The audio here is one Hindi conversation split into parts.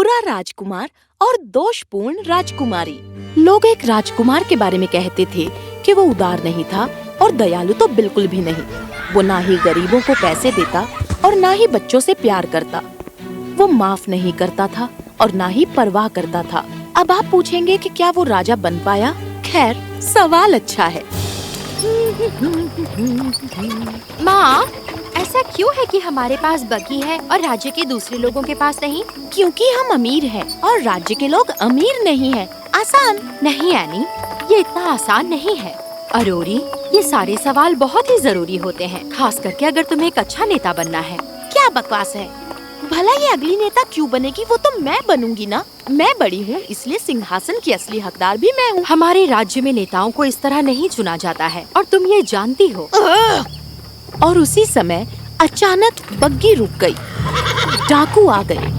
बुरा राजकुमार और दोषपूर्ण राजकुमारी। लोग एक राजकुमार के बारे में कहते थे कि वो उदार नहीं था और दयालु तो बिल्कुल भी नहीं। वो ना ही गरीबों को पैसे देता और ना ही बच्चों से प्यार करता। वो माफ नहीं करता था और ना ही परवाह करता था। अब आप पूछेंगे कि क्या वो राजा बन पाया? खैर, सवाल अच्छा है। माँ, ऐसा क्यों है कि हमारे पास बग्घी है और राज्य के दूसरे लोगों के पास नहीं? क्योंकि हम अमीर हैं और राज्य के लोग अमीर नहीं हैं। आसान नहीं एनी, ये इतना आसान नहीं है। अरोरी, ये सारे सवाल बहुत ही जरूरी होते हैं, खास करके अगर तुम्हें एक अच्छा नेता बनना है। क्या बकवास है? भला ये अगली नेता क्यों बनेगी? वो तो मैं बनूंगी ना। मैं बड़ी हूँ, इसलिए सिंहासन की असली हकदार भी मैं हूँ। हमारे राज्य में नेताओं को इस तरह नहीं चुना जाता है और तुम ये जानती हो। और उसी समय अचानक बग्घी रुक गई। डाकू आ गए।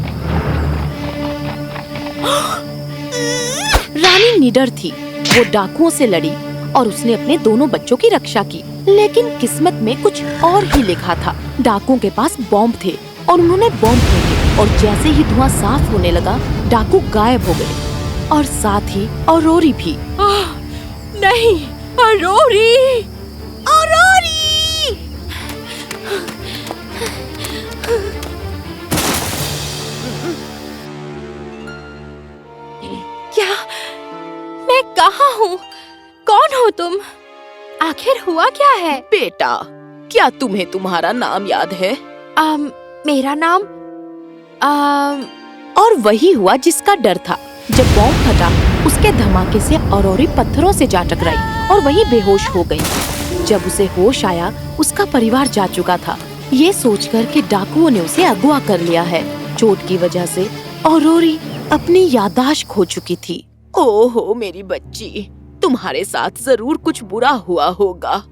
रानी निडर थी। वो डाकुओं से लड़ी और उसने अपने दोनों बच्चों की रक्षा की। लेकिन किस्मत में कुछ और ही लिखा था। डाकुओं के पास बॉम्ब थे और उन्होंने बॉम्ब फेंके और जैसे ही धुआं साफ होने लगा, डाकू गायब हो गए और साथ ही अरोरी भी। नहीं, अरोरी! अरोरी! क्या? मैं कहाँ हूँ? कौन हो तुम? आखिर हुआ क्या है? बेटा, क्या तुम्हें तुम्हारा नाम याद है? मेरा नाम और वही हुआ जिसका डर था। जब बॉम्ब फटा, उसके धमाके से अरोरी पत्थरों से जा टकराई और वहीं बेहोश हो गई। जब उसे होश आया, उसका परिवार जा चुका था। ये सोचकर कि डाकुओं ने उसे अगवा कर लिया है। चोट की वजह से अरोरी अपनी याददाश्त खो चुकी थी। ओहो मेरी बच्ची, तुम्हारे साथ जरूर कुछ बुरा हुआ होगा।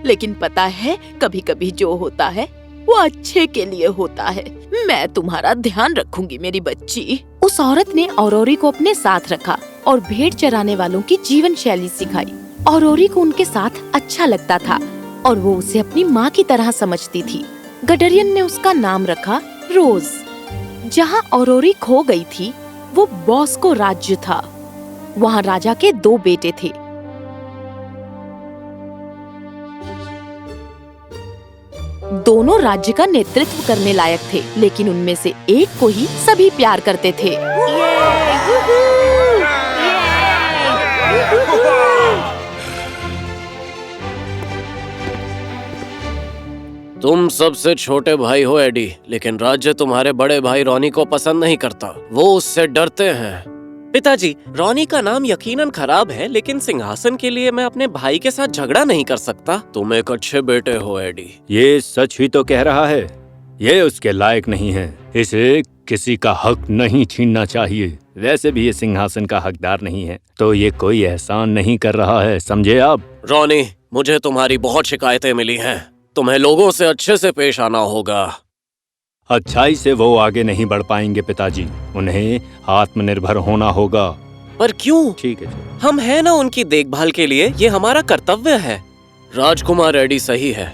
लेकिन पता है, कभी कभी जो होता है वो अच्छे के लिए होता है। मैं तुम्हारा ध्यान रखूंगी मेरी बच्ची। उस औरत ने अरोरी को अपने साथ रखा और भेड़ चराने वालों की जीवन शैली सिखाई। अरोरी को उनके साथ अच्छा लगता था और वो उसे अपनी माँ की तरह समझती थी। गडरियन ने उसका नाम रखा रोज। जहाँ अरोरी खो गई थी, वो बॉस्को राज्य था। वहाँ राजा के 2 बेटे थे। दोनों राज्य का नेतृत्व करने लायक थे, लेकिन उनमें से एक को ही सभी प्यार करते थे। तुम सबसे छोटे भाई हो एडी, लेकिन राज्य तुम्हारे बड़े भाई रॉनी को पसंद नहीं करता। वो उससे डरते हैं। पिताजी, रॉनी का नाम यकीनन खराब है, लेकिन सिंहासन के लिए मैं अपने भाई के साथ झगड़ा नहीं कर सकता। तुम एक अच्छे बेटे हो एडी। ये सच ही तो कह रहा है। ये उसके लायक नहीं है। इसे किसी का हक नहीं छीनना चाहिए। वैसे भी ये सिंहासन का हकदार नहीं है, तो ये कोई एहसान नहीं कर रहा है, समझे आप? रॉनी, मुझे तुम्हारी बहुत शिकायतें मिली हैं। तुम्हें लोगों से अच्छे से पेश आना होगा। अच्छाई से वो आगे नहीं बढ़ पाएंगे पिताजी। उन्हें आत्मनिर्भर होना होगा। पर क्यों? ठीक है, हम हैं ना उनकी देखभाल के लिए। ये हमारा कर्तव्य है। राजकुमार एडी सही है।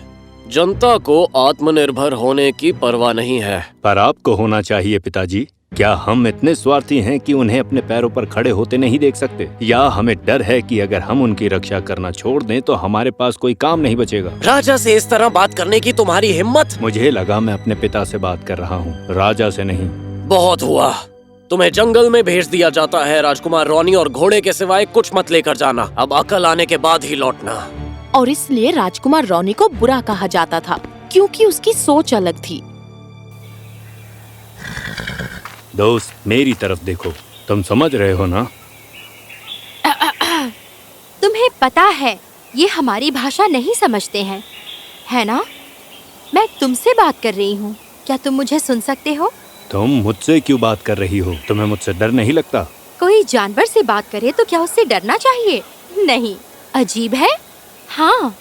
जनता को आत्मनिर्भर होने की परवाह नहीं है। पर आपको होना चाहिए पिताजी। क्या हम इतने स्वार्थी हैं कि उन्हें अपने पैरों पर खड़े होते नहीं देख सकते? या हमें डर है कि अगर हम उनकी रक्षा करना छोड़ दें तो हमारे पास कोई काम नहीं बचेगा? राजा से इस तरह बात करने की तुम्हारी हिम्मत! मुझे लगा मैं अपने पिता से बात कर रहा हूँ, राजा से नहीं। बहुत हुआ। तुम्हें जंगल में भेज दिया जाता है। राजकुमार रॉनी और घोड़े के सिवाय कुछ मत लेकर जाना। अब अकल आने के बाद ही लौटना। और इसलिए राजकुमार रॉनी को बुरा कहा जाता था, क्योंकि उसकी सोच अलग थी। दोस्त, मेरी तरफ देखो। तुम समझ रहे हो ना? तुम्हें पता है, ये हमारी भाषा नहीं समझते हैं, है ना? मैं तुमसे बात कर रही हूँ। क्या तुम मुझे सुन सकते हो? तुम मुझसे क्यों बात कर रही हो? तुम्हें मुझसे डर नहीं लगता? कोई जानवर से बात करे तो क्या उससे डरना चाहिए? नहीं। अजीब है। हाँ।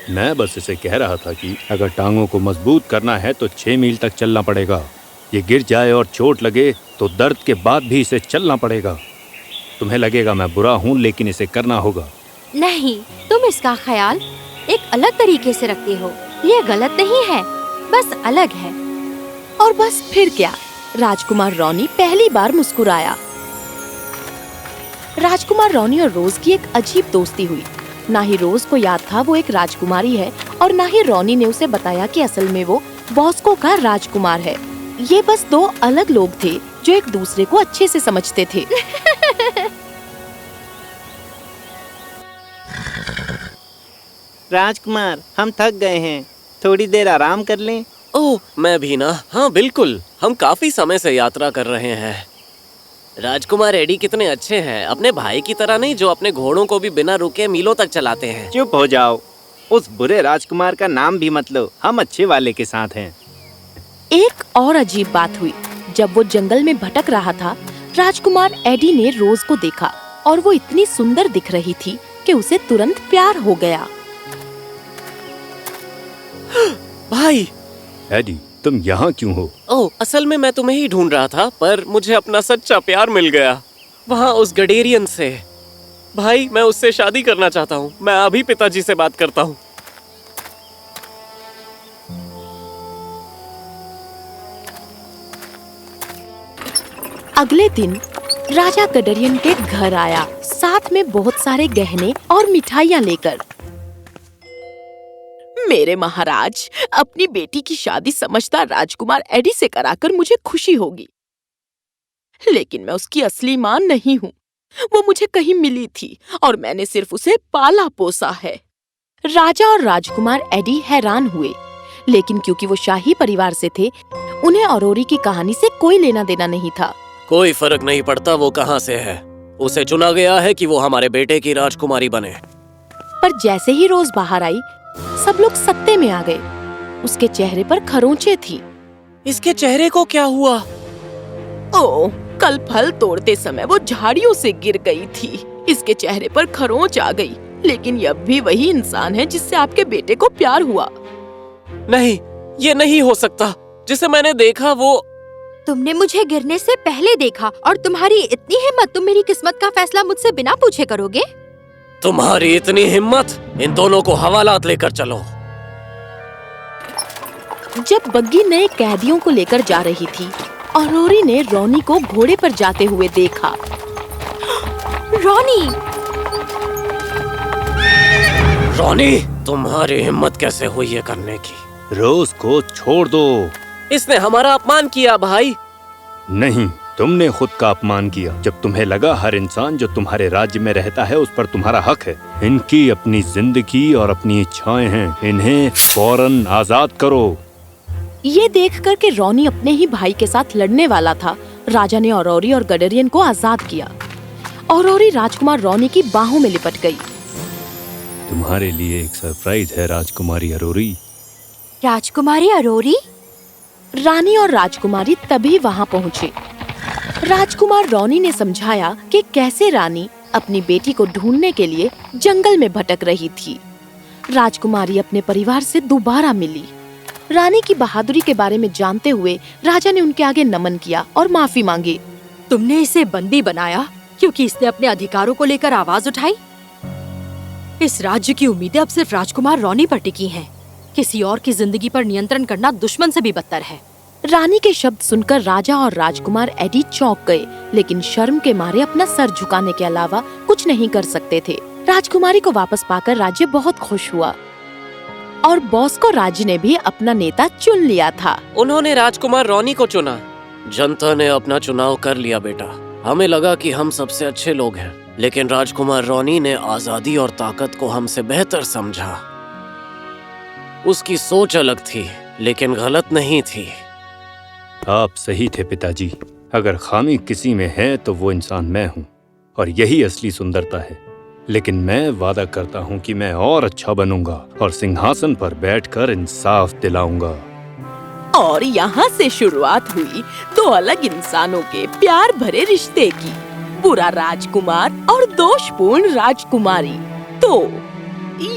मैं बस इसे कह रहा था कि अगर टांगों को मजबूत करना है तो 6 मील तक चलना पड़ेगा। ये गिर जाए और चोट लगे तो दर्द के बाद भी इसे चलना पड़ेगा। तुम्हें लगेगा मैं बुरा हूँ, लेकिन इसे करना होगा। नहीं, तुम इसका ख्याल एक अलग तरीके से रखते हो। ये गलत नहीं है, बस अलग है। और बस फिर क्या, राजकुमार रॉनी पहली बार मुस्कुराया। राजकुमार रॉनी और रोज की एक अजीब दोस्ती हुई। ना ही रोज को याद था वो एक राजकुमारी है और ना ही रॉनी ने उसे बताया कि असल में वो बॉस्को का राजकुमार है। ये बस दो अलग लोग थे जो एक दूसरे को अच्छे से समझते थे। राजकुमार, हम थक गए हैं, थोड़ी देर आराम कर लें। ओह, मैं भी ना। हाँ बिल्कुल, हम काफी समय से यात्रा कर रहे हैं। राजकुमार एडी कितने अच्छे हैं, अपने भाई की तरह नहीं जो अपने घोड़ों को भी बिना रुके मीलों तक चलाते हैं। चुप हो जाओ, उस बुरे राजकुमार का नाम भी मत लो, हम अच्छे वाले के साथ हैं। एक और अजीब बात हुई। जब वो जंगल में भटक रहा था, राजकुमार एडी ने रोज को देखा और वो इतनी सुंदर दिख रही थी कि उसे तुरंत प्यार हो गया। भाई, एडी, तुम यहाँ क्यों हो? ओह, असल में मैं तुम्हें ही ढूंढ रहा था, पर मुझे अपना सच्चा प्यार मिल गया वहाँ उस गडेरियन से। भाई, मैं उससे शादी करना चाहता हूँ। मैं अभी पिताजी से बात करता हूँ। अगले दिन राजा गडरियन के घर आया, साथ में बहुत सारे गहने और मिठाइयाँ लेकर। मेरे महाराज, अपनी बेटी की शादी समझदार राजकुमार एडी से कराकर मुझे खुशी होगी, लेकिन मैं उसकी असली मां नहीं हूँ। वो मुझे कहीं मिली थी और मैंने सिर्फ उसे पाला पोसा है। राजा और राजकुमार एडी हैरान हुए, लेकिन क्योंकि वो शाही परिवार से थे, उन्हें औरोरी की कहानी से कोई लेना देना नहीं था। कोई फर्क नहीं पड़ता वो कहाँ से है, उसे चुना गया है कि वो हमारे बेटे की राजकुमारी बने। पर जैसे ही रोज बाहर आई, सब लोग सत्ते में आ गए। उसके चेहरे पर खरोंचे थी। इसके चेहरे को क्या हुआ? ओह, कल फल तोड़ते समय वो झाड़ियों से गिर गई थी। इसके चेहरे पर खरोंच आ गई, लेकिन यह भी वही इंसान है जिससे आपके बेटे को प्यार हुआ। नहीं, ये नहीं हो सकता। जिसे मैंने देखा वो... तुमने मुझे गिरने से पहले देखा और तुम्हारी इतनी हिम्मत, तुम मेरी किस्मत का फैसला मुझसे बिना पूछे करोगे? तुम्हारी इतनी हिम्मत, इन दोनों को हवालात लेकर चलो। जब बग्गी नए कैदियों को लेकर जा रही थी, औरोरी ने रॉनी को घोड़े पर जाते हुए देखा। रॉनी! रॉनी, तुम्हारी हिम्मत कैसे हुई ये करने की? रोज को छोड़ दो। इसने हमारा अपमान किया भाई। नहीं, तुमने खुद का अपमान किया जब तुम्हें लगा हर इंसान जो तुम्हारे राज्य में रहता है उस पर तुम्हारा हक है। इनकी अपनी जिंदगी और अपनी इच्छाएं हैं, इन्हें फौरन आजाद करो। ये देखकर कि रॉनी अपने ही भाई के साथ लड़ने वाला था, राजा ने औरोरी और गडरियन को आजाद किया। औरोरी राजकुमार रॉनी की बाहों में लिपट गई। तुम्हारे लिए एक सरप्राइज है राजकुमारी अरोरी। राजकुमारी अरोरी? रानी और राजकुमारी तभी वहाँ पहुँचे। राजकुमार रॉनी ने समझाया कि कैसे रानी अपनी बेटी को ढूंढने के लिए जंगल में भटक रही थी। राजकुमारी अपने परिवार से दोबारा मिली। रानी की बहादुरी के बारे में जानते हुए राजा ने उनके आगे नमन किया और माफी मांगी। तुमने इसे बंदी बनाया क्योंकि इसने अपने अधिकारों को लेकर आवाज उठाई? इस राज्य की उम्मीदें अब सिर्फ राजकुमार रॉनी पर टिकी हैं। किसी और की जिंदगी पर नियंत्रण करना दुश्मन से भी बदतर है। रानी के शब्द सुनकर राजा और राजकुमार एडी चौंक गए, लेकिन शर्म के मारे अपना सर झुकाने के अलावा कुछ नहीं कर सकते थे। राजकुमारी को वापस पाकर राज्य बहुत खुश हुआ और बॉस्को राज्य ने भी अपना नेता चुन लिया था। उन्होंने राजकुमार रॉनी को चुना। जनता ने अपना चुनाव कर लिया बेटा। हमें लगा कि हम सबसे अच्छे लोग हैं, लेकिन राजकुमार रॉनी ने आजादी और ताकत को हमसे बेहतर समझा। उसकी सोच अलग थी, लेकिन गलत नहीं थी। आप सही थे पिताजी। अगर खामी किसी में है तो वो इंसान मैं हूँ और यही असली सुंदरता है। लेकिन मैं वादा करता हूँ कि मैं और अच्छा बनूंगा और सिंहासन पर बैठकर इंसाफ दिलाऊंगा। और यहाँ से शुरुआत हुई दो अलग इंसानों के प्यार भरे रिश्ते की, बुरा राजकुमार और दोषपूर्ण राजकुमारी। तो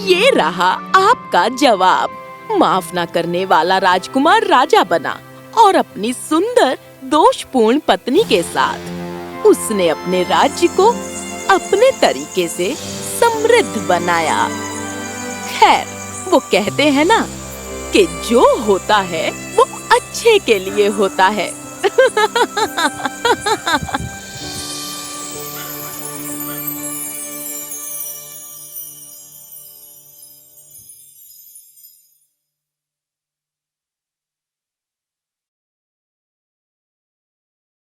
ये रहा आपका जवाब। माफ न करने वाला राजकुमार राजा बना और अपनी सुंदर दोषपूर्ण पत्नी के साथ उसने अपने राज्य को अपने तरीके से समृद्ध बनाया। खैर, वो कहते हैं ना कि जो होता है वो अच्छे के लिए होता है।